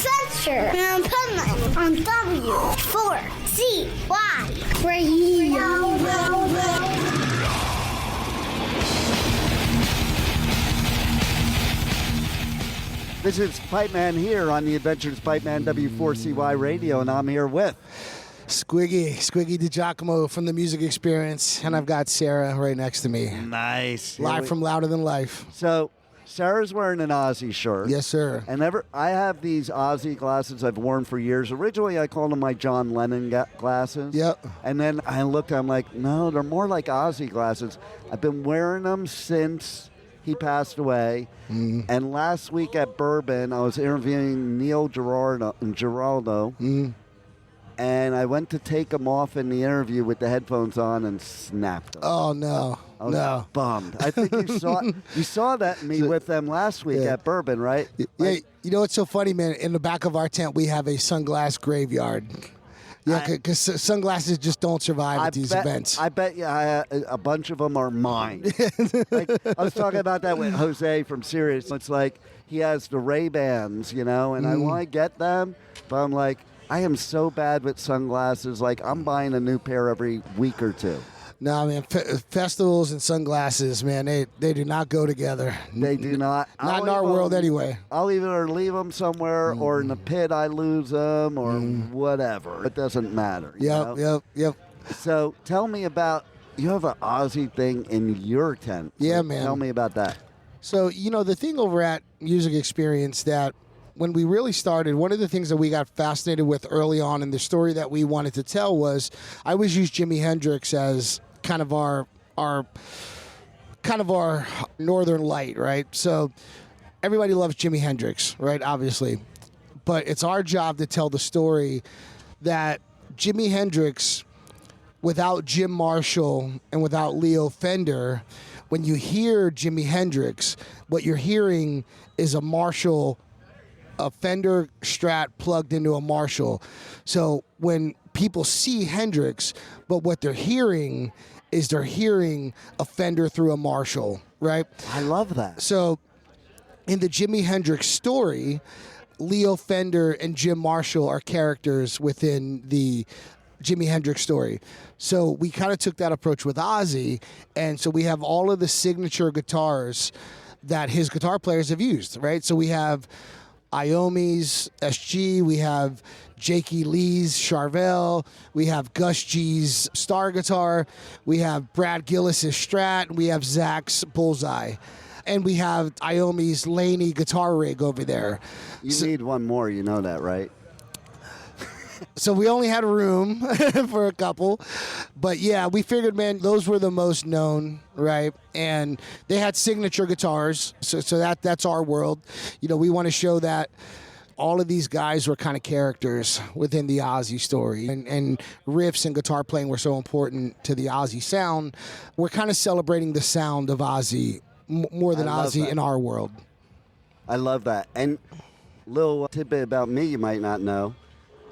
Censure and Pipeman on W4CY Radio. This is Pipeman here on the Adventures Pipeman W4CY Radio, and I'm here with Squiggy DiGiacomo from the Music Experience, and I've got Sarah right next to me. Nice. Live from Louder Than Life. So, Sarah's wearing an Ozzy shirt. Yes, sir. And I have these Ozzy glasses I've worn for years. Originally, I called them my John Lennon glasses. Yep. And then I looked, I'm like, no, they're more like Ozzy glasses. I've been wearing them since he passed away. Mm. And last week at Bourbon, I was interviewing Neil Giraldo. Mm. And I went to take them off in the interview with the headphones on and snapped them. Oh, no. I was bummed. I think you saw that me with them last week at Bourbon, right? Yeah, you know what's so funny, man? In the back of our tent, we have a sunglass graveyard. Yeah, because sunglasses just don't survive at these events. I bet you a bunch of them are mine. Like, I was talking about that with Jose from Sirius. It's like he has the Ray-Bans, and I want to get them, but I'm like, I am so bad with sunglasses. Like, I'm buying a new pair every week or two. No, man, festivals and sunglasses, man, they do not go together. They do not. Not in our world anyway. I'll either leave them somewhere or in the pit I lose them or whatever. It doesn't matter. Yep. So tell me about, you have an Ozzy thing in your tent. Yeah, so man. Tell me about that. So, the thing over at Music Experience that when we really started, one of the things that we got fascinated with early on in the story that we wanted to tell was, I always use Jimi Hendrix as kind of our northern light, right? So everybody loves Jimi Hendrix, right? Obviously. But it's our job to tell the story that Jimi Hendrix, without Jim Marshall and without Leo Fender, when you hear Jimi Hendrix, what you're hearing is a Fender Strat plugged into a Marshall. So when people see Hendrix, but what they're hearing is they're hearing a Fender through a Marshall, right? I love that. So in the Jimi Hendrix story, Leo Fender and Jim Marshall are characters within the Jimi Hendrix story. So we kind of took that approach with Ozzy, and so we have all of the signature guitars that his guitar players have used, right? So we have Iommi's SG, we have Jakey Lee's Charvel, we have Gus G's Star Guitar, we have Brad Gillis's Strat, and we have Zach's Bullseye. And we have Iommi's Laney guitar rig over there. You need one more, you know that, right? So we only had room for a couple. But yeah, we figured, man, those were the most known, right? And they had signature guitars. So that's our world. We want to show that all of these guys were kind of characters within the Ozzy story. And riffs and guitar playing were so important to the Ozzy sound. We're kind of celebrating the sound of Ozzy more than Ozzy in our world. I love that. And little tidbit about me you might not know.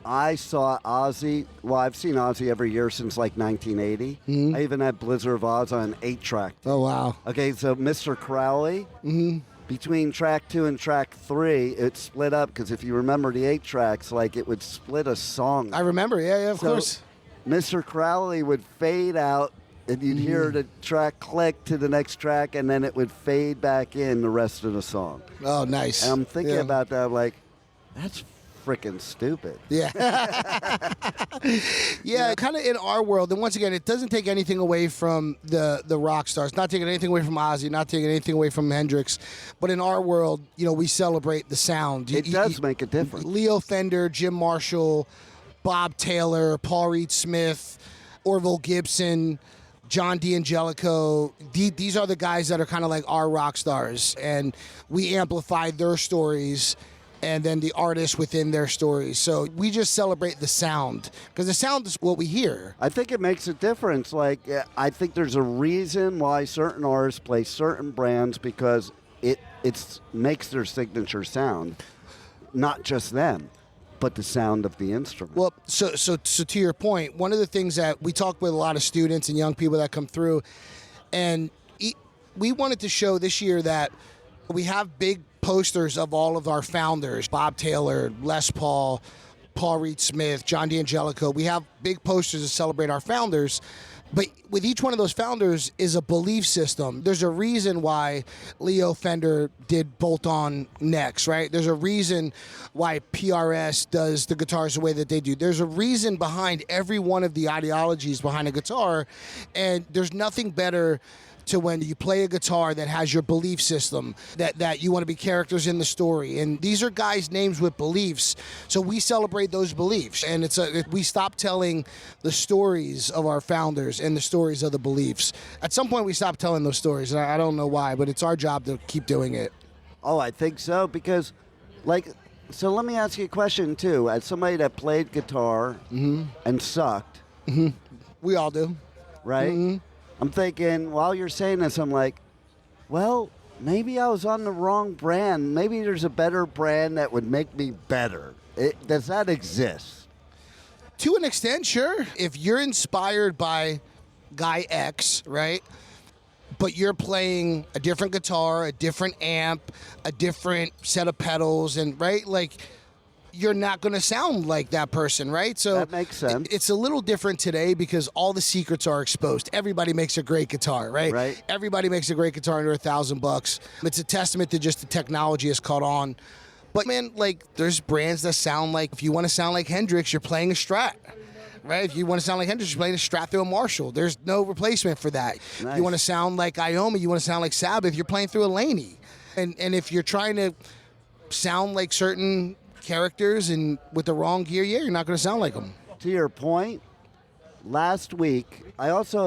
I saw Ozzy, I've seen Ozzy every year since like 1980. Mm-hmm. I even had Blizzard of Oz on an 8-track. Oh, wow. Okay, so Mr. Crowley, between track 2 and track 3, it split up because if you remember the 8 tracks, like it would split a song. I remember, yeah, of course. Mr. Crowley would fade out and you'd hear the track click to the next track and then it would fade back in the rest of the song. Oh, nice. And I'm thinking about that, like, that's freaking stupid. Yeah. Yeah, kind of in our world. And once again, it doesn't take anything away from the rock stars. Not taking anything away from Ozzy, not taking anything away from Hendrix. But in our world, we celebrate the sound. It does make a difference. Leo Fender, Jim Marshall, Bob Taylor, Paul Reed Smith, Orville Gibson, John D'Angelico. These are the guys that are kind of like our rock stars. And we amplify their stories and then the artists within their stories. So we just celebrate the sound because the sound is what we hear. I think it makes a difference. Like, I think there's a reason why certain artists play certain brands because it makes their signature sound, not just them, but the sound of the instrument. Well, so to your point, one of the things that we talk with a lot of students and young people that come through, and we wanted to show this year that we have big posters of all of our founders, Bob Taylor, Les Paul, Paul Reed Smith, John D'Angelico. We have big posters to celebrate our founders. But with each one of those founders is a belief system. There's a reason why Leo Fender did bolt-on necks, right? There's a reason why PRS does the guitars the way that they do. There's a reason behind every one of the ideologies behind a guitar, and there's nothing better to when you play a guitar that has your belief system, that you want to be characters in the story. And these are guys' names with beliefs, so we celebrate those beliefs. And we stop telling the stories of our founders and the stories of the beliefs. At some point, we stop telling those stories, and I don't know why, but it's our job to keep doing it. Oh, I think so, because, so let me ask you a question, too. As somebody that played guitar and sucked. We all do. Right? I'm thinking, while you're saying this, I'm like, well, maybe I was on the wrong brand. Maybe there's a better brand that would make me better. Does that exist? To an extent, sure. If you're inspired by Guy X, right, but you're playing a different guitar, a different amp, a different set of pedals, and, right, like, you're not going to sound like that person, right? So that makes sense. It's a little different today because all the secrets are exposed. Everybody makes a great guitar, right? Right. Everybody makes a great guitar under $1,000. It's a testament to just the technology has caught on. But man, like, there's brands that sound like, if you want to sound like Hendrix, you're playing a Strat. Right? If you want to sound like Hendrix, you're playing a Strat through a Marshall. There's no replacement for that. Nice. You want to sound like Iommi, you want to sound like Sabbath, you're playing through a Laney. And if you're trying to sound like certain characters and with the wrong gear, you're not going to sound like them. To your point, last week,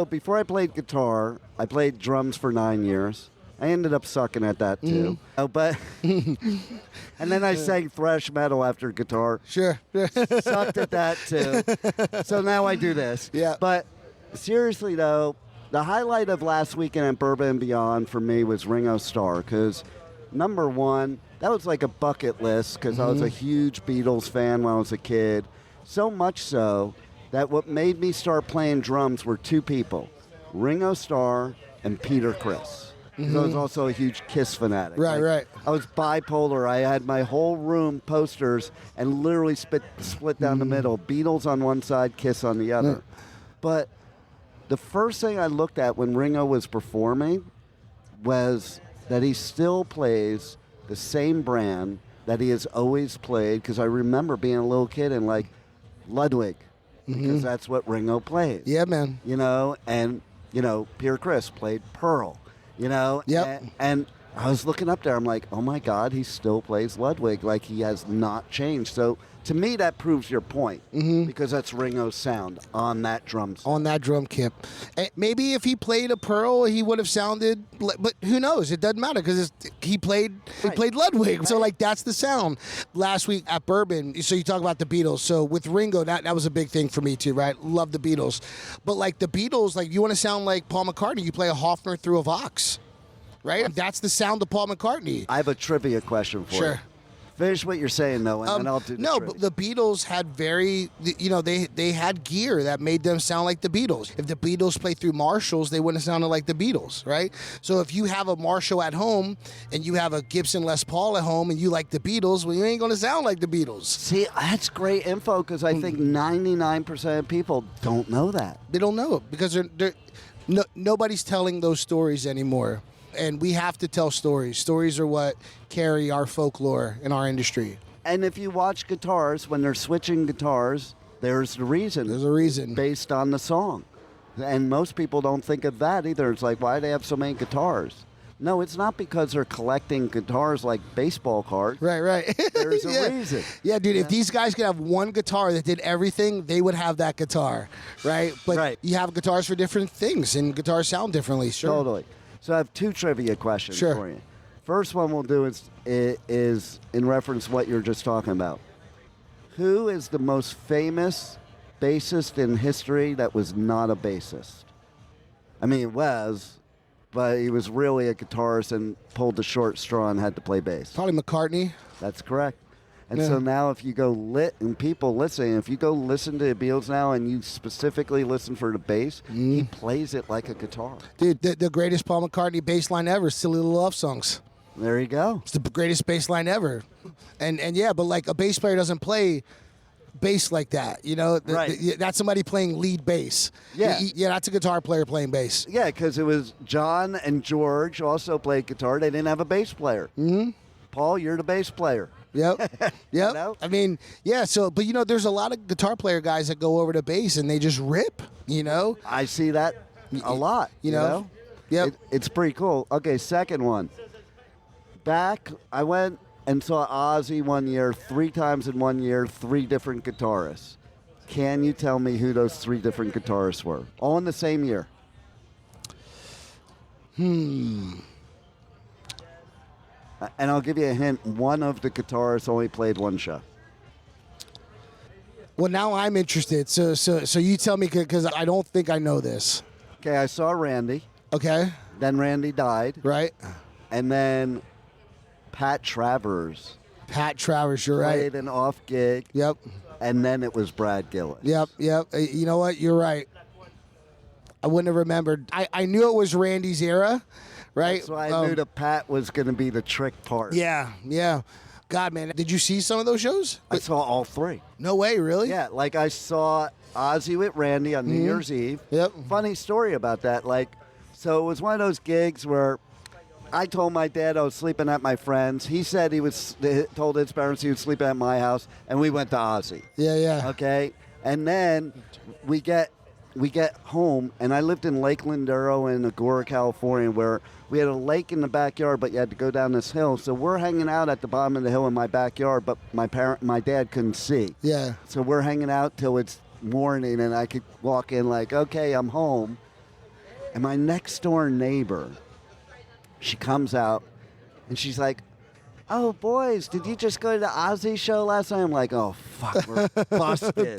before I played guitar, I played drums for 9 years. I ended up sucking at that too. But and then I sang thrash metal after guitar. Sure. Sucked at that too. So now I do this. Yeah. But seriously though, the highlight of last weekend at Bourbon and Beyond for me was Ringo Starr, because number one, that was like a bucket list, because I was a huge Beatles fan when I was a kid. So much so that what made me start playing drums were two people, Ringo Starr and Peter Criss. I was also a huge Kiss fanatic. Right. I was bipolar. I had my whole room posters and literally split down the middle. Beatles on one side, Kiss on the other. But the first thing I looked at when Ringo was performing was that he still plays the same brand that he has always played, because I remember being a little kid and like Ludwig, because that's what Ringo played. Yeah, man. And Peter Criss played Pearl. Yep. And I was looking up there. I'm like, oh my God, he still plays Ludwig. Like, he has not changed. So to me, that proves your point, because that's Ringo's sound on that drum set. On that drum kit. Maybe if he played a Pearl, he would have sounded, but who knows? It doesn't matter, because he played Ludwig. Right. So like, that's the sound. Last week at Bourbon, so you talk about the Beatles. So with Ringo, that was a big thing for me too, right? Love the Beatles. But like the Beatles, like, you want to sound like Paul McCartney, you play a Hofner through a Vox. Right? That's the sound of Paul McCartney. I have a trivia question for you. Sure. Finish what you're saying, though, and then I'll do the trivia. But the Beatles had they had gear that made them sound like the Beatles. If the Beatles played through Marshalls, they wouldn't have sounded like the Beatles, right? So if you have a Marshall at home and you have a Gibson Les Paul at home and you like the Beatles, well, you ain't going to sound like the Beatles. See, that's great info, because I think 99% of people don't know that. They don't know it because nobody's telling those stories anymore. And we have to tell stories. Stories are what carry our folklore in our industry. And if you watch guitars, when they're switching guitars, there's the reason. There's a reason. Based on the song. And most people don't think of that either. It's like, why do they have so many guitars? No, it's not because they're collecting guitars like baseball cards. Right. There's a reason. Yeah, dude, if these guys could have one guitar that did everything, they would have that guitar, right? But you have guitars for different things, and guitars sound differently, sure. Totally. So I have two trivia questions for you. First one we'll do is in reference to what you were just talking about. Who is the most famous bassist in history that was not a bassist? I mean, he was, but he was really a guitarist and pulled the short straw and had to play bass. Probably McCartney. That's correct. And so now if you go and people listening, if you go listen to the Beatles now and you specifically listen for the bass, he plays it like a guitar. Dude, the greatest Paul McCartney bass line ever, Silly Little Love Songs. There you go. It's the greatest bass line ever. And yeah, but like a bass player doesn't play bass like that, you know? Right. That's somebody playing lead bass. Yeah. Yeah, that's a guitar player playing bass. Yeah, because it was John and George also played guitar. They didn't have a bass player. Mm-hmm. Paul, you're the bass player. Yep. Yep. You know? I mean, yeah, so, but you know, there's a lot of guitar player guys that go over to bass and they just rip, you know? I see that a lot. You know? Yep. It's pretty cool. Okay, second one. I went and saw Ozzy one year, 3 times in 1 year, 3 different guitarists. Can you tell me who those 3 different guitarists were? All in the same year. And I'll give you a hint. One of the guitarists only played 1 show. Well, now I'm interested. So you tell me, because I don't think I know this. Okay, I saw Randy. Okay. Then Randy died. Right. And then Pat Travers Pat Travers, you're played right. an off gig. Yep. And then it was Brad Gillis. Yep. You know what? You're right. I wouldn't have remembered. I knew it was Randy's era, right? So I knew that Pat was going to be the trick part. Yeah. God, man. Did you see some of those shows? I saw all 3. No way, really? Yeah, like I saw Ozzy with Randy on New Year's Eve. Yep. Funny story about that. So it was one of those gigs where I told my dad I was sleeping at my friend's. He said told his parents he was sleeping at my house, and we went to Ozzy. Yeah. Okay, and then we get home, and I lived in Lake Lindero in Agoura, California, where we had a lake in the backyard, but you had to go down this hill. So we're hanging out at the bottom of the hill in my backyard, but my dad couldn't see. Yeah. So we're hanging out till it's morning, and I could walk in like, okay, I'm home. And my next door neighbor, she comes out, and she's like, "Oh, boys, did you just go to the Ozzy show last night?" I'm like, "Oh, fuck, we're busted."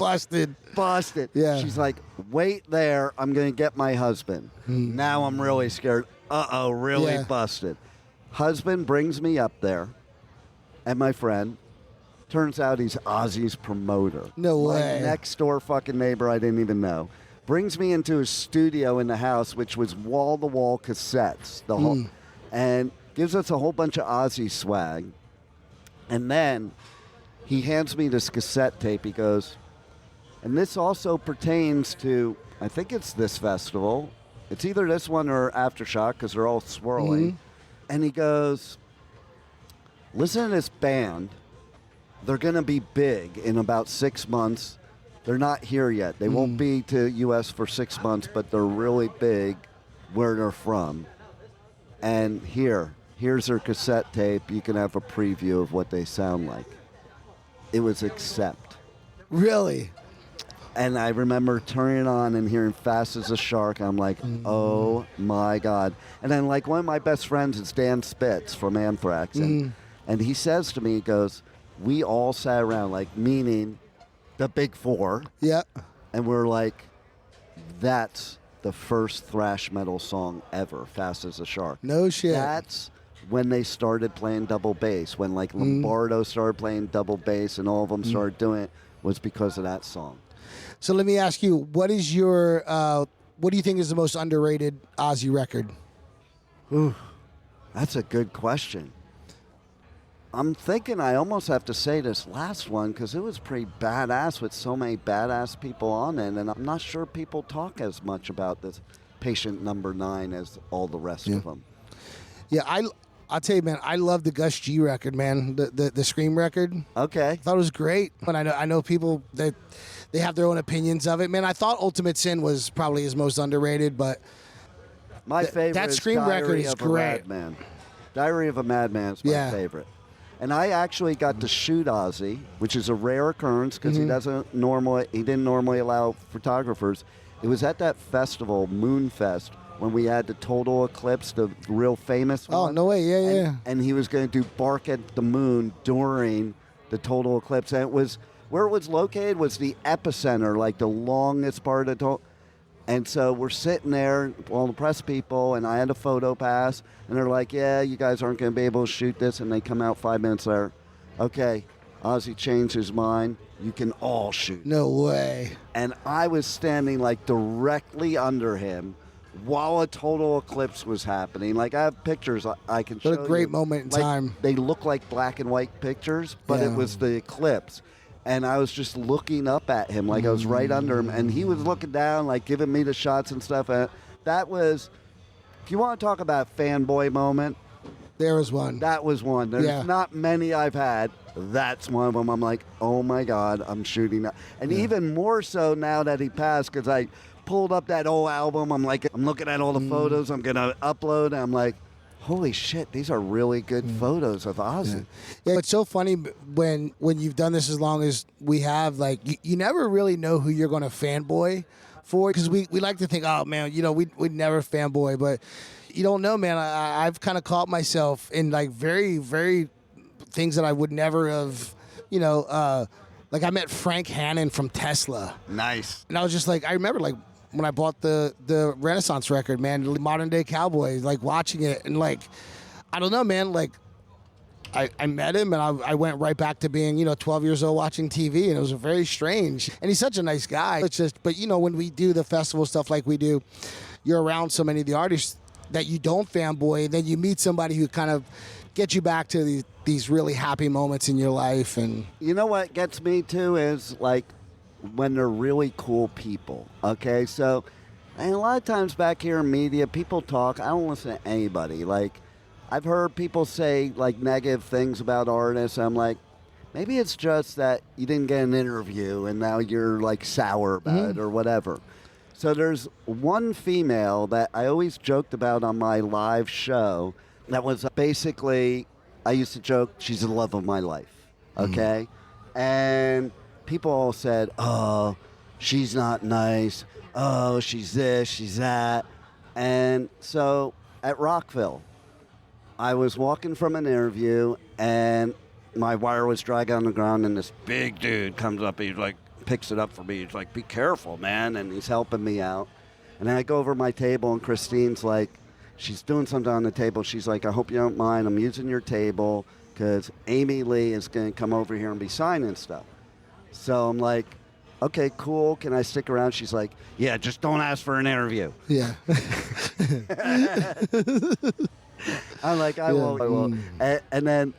Busted. Yeah. She's like, "Wait there. I'm going to get my husband." Now I'm really scared. Uh-oh, really Yeah. busted. Husband brings me up there, and my friend, turns out he's Ozzy's promoter. No way. My next door fucking neighbor I didn't even know. Brings me into his studio in the house, which was wall-to-wall cassettes. The whole, and gives us a whole bunch of Ozzy swag. And then he hands me this cassette tape. He goes, and this also pertains to, I think it's this festival. It's either this one or Aftershock, because they're all swirling. And he goes, listen to this band. They're going to be big in about 6 months. They're not here yet. They won't be to U.S. for 6 months, but they're really big where they're from. And here's their cassette tape. You can have a preview of what they sound like. It was Sept. Really? And I remember turning it on and hearing Fast as a Shark. I'm like, oh, my God. And then, like, one of my best friends is Dan Spitz from Anthrax. And he says to me, he goes, we all sat around, like, meaning the big 4. Yeah. And we're like, that's the first thrash metal song ever, Fast as a Shark. No shit. That's when they started playing double bass. When, like, Lombardo started playing double bass and all of them started doing it, was because of that song. So let me ask you, what do you think is the most underrated Ozzy record? Ooh, that's a good question. I'm thinking I almost have to say this last one because it was pretty badass with so many badass people on it, and I'm not sure people talk as much about this Patient Number 9 as all the rest of them. Yeah, I'll tell you, man, I love the Gus G record, man, the Scream record. Okay. I thought it was great. And I know people that they have their own opinions of it. Man, I thought Ultimate Sin was probably his most underrated, but my favorite that is Scream Diary record is of a great. Madman. Diary of a Madman is my favorite. And I actually got to shoot Ozzy, which is a rare occurrence because he didn't normally allow photographers. It was at that festival, Moonfest, when we had the Total Eclipse, the real famous one. Oh, no way. Yeah. And he was going to do Bark at the Moon during the Total Eclipse. And it was where it was located was the epicenter, like the longest part of the total. And so we're sitting there, all the press people, and I had a photo pass, and they're like, yeah, you guys aren't going to be able to shoot this. And they come out 5 minutes later. Okay, Ozzy changed his mind. You can all shoot. No way. And I was standing like directly under him while a total eclipse was happening. Like, I have pictures I can show you. What a great moment in Like, time. They look like black and white pictures, but it was the eclipse. And I was just looking up at him, like I was right under him, and he was looking down, like giving me the shots and stuff. And that was, if you want to talk about fanboy moment, there was one. that was one. There's not many I've had. That's one of them. I'm like, oh my God, I'm shooting that. And even more so now that he passed, because I pulled up that old album. I'm like, I'm looking at all the photos I'm going to upload, and I'm like, holy shit, these are really good photos of Ozzy. Yeah, it's so funny when you've done this as long as we have, like, you never really know who you're going to fanboy for, because we like to think, oh, man, we'd never fanboy, but you don't know, man. I've kind of caught myself in, like, very, very things that I would never have, like I met Frank Hannon from Tesla. Nice. And I was just like, I remember, like, when I bought the Renaissance record, man, Modern Day Cowboy, like watching it, and like, I don't know, man, like I met him and I went right back to being, 12 years old watching TV, and it was very strange. And he's such a nice guy. It's just, but when we do the festival stuff like we do, you're around so many of the artists that you don't fanboy, and then you meet somebody who kind of gets you back to these really happy moments in your life. And you know what gets me too is, like, when they're really cool people, okay? So, and a lot of times back here in media, people talk. I don't listen to anybody. Like, I've heard people say, like, negative things about artists. I'm like, maybe it's just that you didn't get an interview and now you're, like, sour about it or whatever. So there's one female that I always joked about on my live show that was basically, I used to joke, she's the love of my life, okay? And people all said, oh, she's not nice. Oh, she's this, she's that. And so at Rockville, I was walking from an interview, and my wire was dragging on the ground, and this big dude comes up. He's like, picks it up for me. He's like, be careful, man. And he's helping me out. And then I go over to my table, and Christine's like, she's doing something on the table. She's like, I hope you don't mind. I'm using your table because Amy Lee is going to come over here and be signing stuff. So I'm like, okay, cool. Can I stick around? She's like, yeah, just don't ask for an interview. yeah. I'm like, I won't. And then,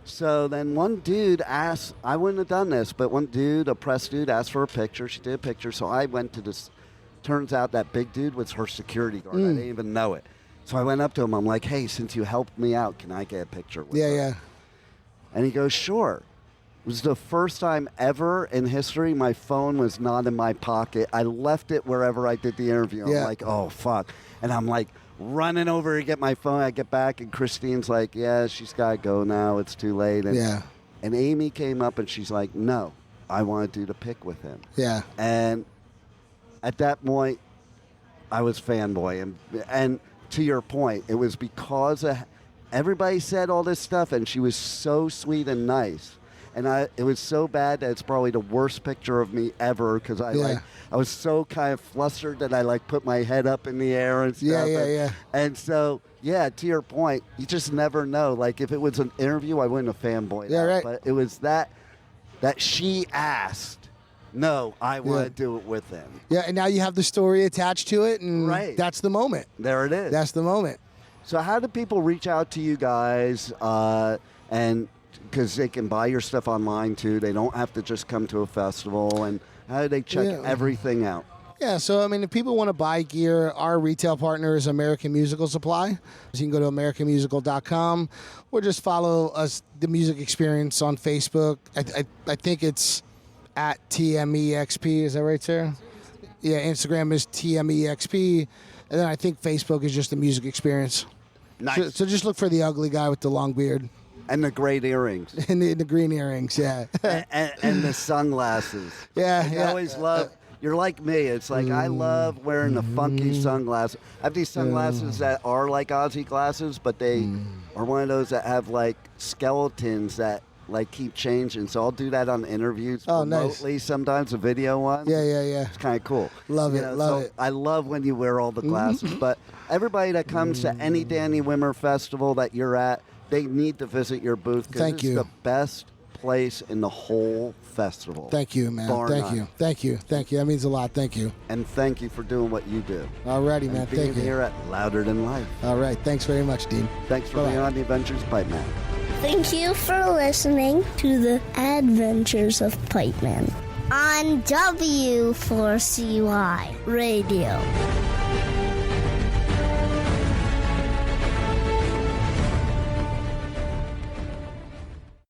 so then one dude asked, I wouldn't have done this, but one dude, a press dude, asked for a picture. She did a picture. So I went to this. Turns out that big dude was her security guard. I didn't even know it. So I went up to him. I'm like, hey, since you helped me out, can I get a picture with her? Yeah. And he goes, sure. It was the first time ever in history my phone was not in my pocket. I left it wherever I did the interview. I'm like, oh, fuck. And I'm like running over to get my phone. I get back, and Christine's like, yeah, she's got to go now. It's too late. And, and Amy came up, and she's like, no, I want to do the pic with him. Yeah. And at that point, I was fanboy. And to your point, it was because everybody said all this stuff, and she was so sweet and nice. And it was so bad that it's probably the worst picture of me ever, because I was so kind of flustered that I like put my head up in the air and stuff. And so, to your point, you just never know. Like, if it was an interview, I wouldn't have fanboyed out. Right. But it was that she asked, no, I want to do it with him. Yeah, and now you have the story attached to it, and that's the moment. There it is. That's the moment. So how do people reach out to you guys, and because they can buy your stuff online too? They don't have to just come to a festival. And how do they check everything out? Yeah, so, I mean, if people want to buy gear, our retail partner is American Musical Supply. So you can go to americanmusical.com or just follow us, The Music Experience, on Facebook. I think it's at TMEXP. Is that right, Sarah? Yeah, Instagram is TMEXP. And then I think Facebook is just The Music Experience. Nice. So just look for the ugly guy with the long beard. And the great earrings. and the green earrings, yeah. and the sunglasses. I always love... You're like me. It's like I love wearing the funky sunglasses. I have these sunglasses that are like Ozzy glasses, but they are one of those that have like skeletons that like keep changing. So I'll do that on interviews remotely. Nice. Sometimes a video one. Yeah. It's kind of cool. Love it. I love when you wear all the glasses. But everybody that comes to any Danny Wimmer festival that you're at, they need to visit your booth because it's the best place in the whole festival. Thank you, man. Bar Thank none. you. Thank you. Thank you. That means a lot. Thank you. And thank you for doing what you do. Alrighty, And man. being Thank you. here at Louder Than Life. All right. Thanks very much, Dean. Thanks for Bye-bye. being on the Adventures Pipeman. Thank you for listening to the Adventures of Pipeman on W4CY Radio.